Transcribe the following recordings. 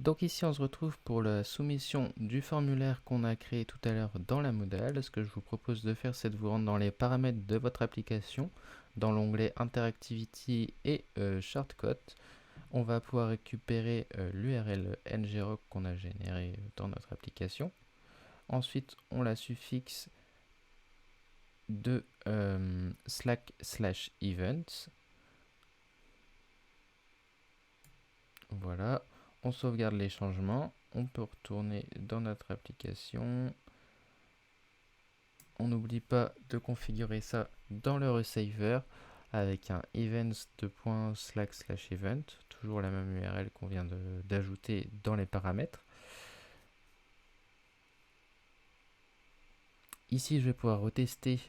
Donc ici on se retrouve pour la soumission du formulaire qu'on a créé tout à l'heure dans la modale. Ce que je vous propose de faire, c'est de vous rendre dans les paramètres de votre application, dans l'onglet Interactivity et Shortcut. On va pouvoir récupérer l'URL ngrok qu'on a généré dans notre application. Ensuite on la suffixe de Slack/events. Voilà, on sauvegarde les changements, on peut retourner dans notre application. On n'oublie pas de configurer ça dans le receiver avec un events.slack/event, toujours la même URL qu'on vient d'ajouter dans les paramètres. Ici, je vais pouvoir retester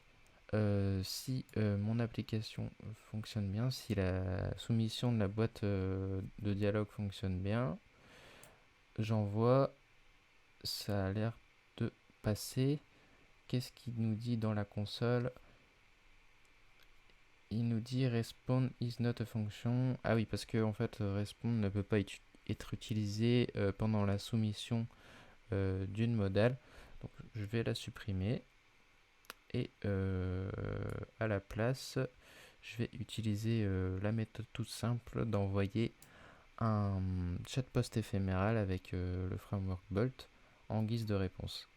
si mon application fonctionne bien, si la soumission de la boîte de dialogue fonctionne bien. J'envoie, ça a l'air de passer. Qu'est-ce qu'il nous dit dans la console? Il nous dit respond is not a function. Ah oui, parce que en fait, respond ne peut pas être utilisé pendant la soumission d'une modale. Donc je vais la supprimer. Et à la place, je vais utiliser la méthode toute simple d'envoyer un chat post éphéméral avec le framework Bolt en guise de réponse.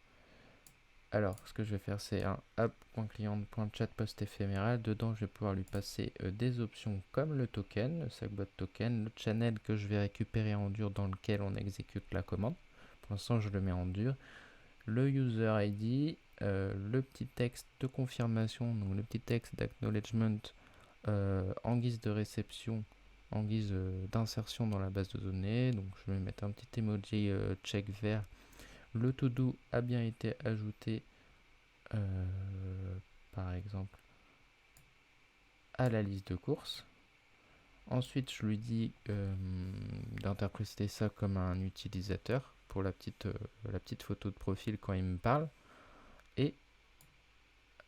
Alors, ce que je vais faire, c'est un app.client.chatPost éphéméral. Dedans, je vais pouvoir lui passer des options comme le token, le Sackbot token, le channel que je vais récupérer en dur dans lequel on exécute la commande. Pour l'instant, je le mets en dur. Le user ID, le petit texte de confirmation, donc le petit texte d'acknowledgement en guise de réception, en guise d'insertion dans la base de données. Donc, je vais mettre un petit emoji check vert. Le to-do a bien été ajouté, par exemple, à la liste de courses. Ensuite, je lui dis d'interpréter ça comme un utilisateur pour la petite photo de profil quand il me parle. Et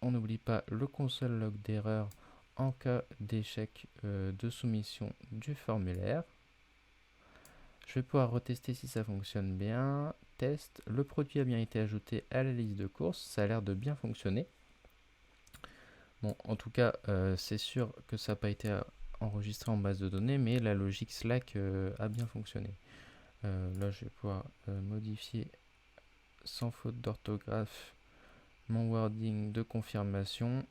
on n'oublie pas le console log d'erreur en cas d'échec de soumission du formulaire. Je vais pouvoir retester si ça fonctionne bien. Test, le produit a bien été ajouté à la liste de courses, ça a l'air de bien fonctionner. Bon, en tout cas, c'est sûr que ça n'a pas été enregistré en base de données, mais la logique Slack a bien fonctionné. Là, je vais pouvoir modifier sans faute d'orthographe mon wording de confirmation.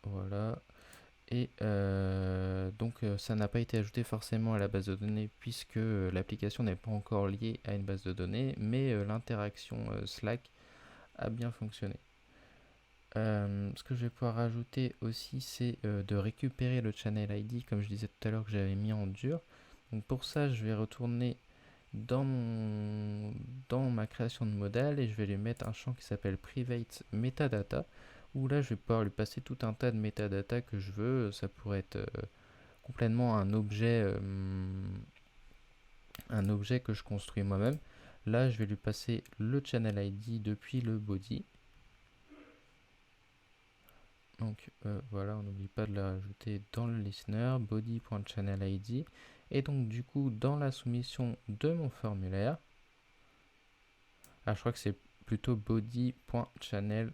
Voilà. Et donc ça n'a pas été ajouté forcément à la base de données puisque l'application n'est pas encore liée à une base de données, mais l'interaction Slack a bien fonctionné. Ce que je vais pouvoir rajouter aussi, c'est de récupérer le channel ID comme je disais tout à l'heure que j'avais mis en dur. Donc pour ça, je vais retourner dans ma création de modèle et je vais lui mettre un champ qui s'appelle private metadata, où là je vais pouvoir lui passer tout un tas de metadata que je veux. Ça pourrait être complètement un objet que je construis moi-même. Là je vais lui passer le channel ID depuis le body. Donc voilà, on n'oublie pas de la rajouter dans le listener, body.channelID. Et donc du coup, dans la soumission de mon formulaire, je crois que c'est plutôt body.channel_id.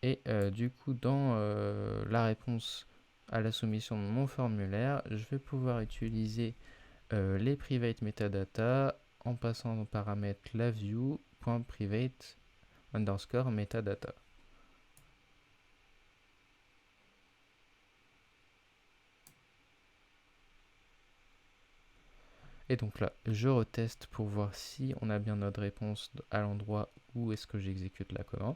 Et du coup, dans la réponse à la soumission de mon formulaire, je vais pouvoir utiliser les private metadata en passant au paramètre la view.private_metadata. Et donc là, je reteste pour voir si on a bien notre réponse à l'endroit où est-ce que j'exécute la commande.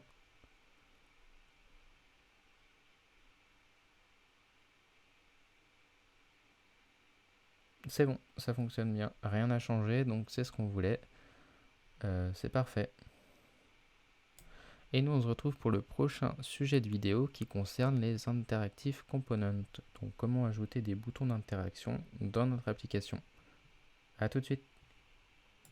C'est bon, ça fonctionne bien, rien n'a changé, donc c'est ce qu'on voulait. C'est parfait. Et nous on se retrouve pour le prochain sujet de vidéo qui concerne les interactive components. Donc comment ajouter des boutons d'interaction dans notre application. A tout de suite.